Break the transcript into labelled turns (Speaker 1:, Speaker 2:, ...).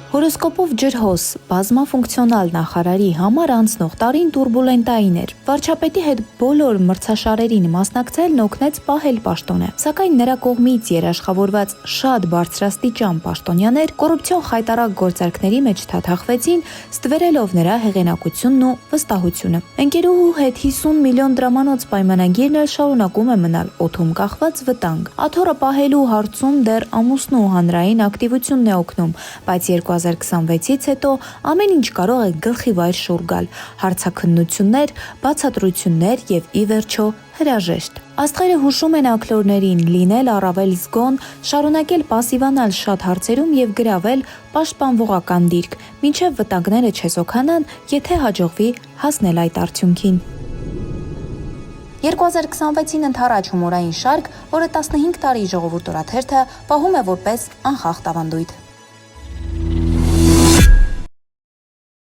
Speaker 1: Հորոսկոպով ջրհոս բազմաֆունկցիոնալ նախարարի համար անցնող տարին տուրբուլենտային էր։ Վարչապետի հետ բոլոր մրցաշարերին մասնակցելն օգնեց պահել պաշտոնը, սակայն նրա կողմից երաշխավորված շատ բարձրաստիճան պաշտոնյաներ կոռուպցիոն խայտառակ գործարքների մեջ թաթախվեցին, ստվերելով նրա հեղինակությունն ու վստահությունը։ Ընկերուհու հետ 50 միլիոն դրամանոց պայմանագիրն էլ շարունակում է մնալ օդում կախված վտանգ։ Աթոռը պահելու հարցում դեռ ամուսնու հանրային ակտիվությունն է օգնում, բայց 2026-ից հետո ամեն ինչ կարող է գլխի վայր շուռ գալ, հարցաքննություններ, բացատրություններ եւ ի վերջո հրաժեշտ։ Աստղերը հուշում են աքլորներին լինել առավել զգոն, շարունակել պասիվանալ շատ հարցերում եւ գրավել պաշտպանվողական դիրք, մինչեւ վտանգները չեսօքանան, եթե հաջողվի հասնել այդ արդյունքին։ 2026-ին ընթառաջ հումորային շարք, որը 15 տարի ժողովուրդ օրաթերթը պահում է որպես անխախտ ավանդույթ։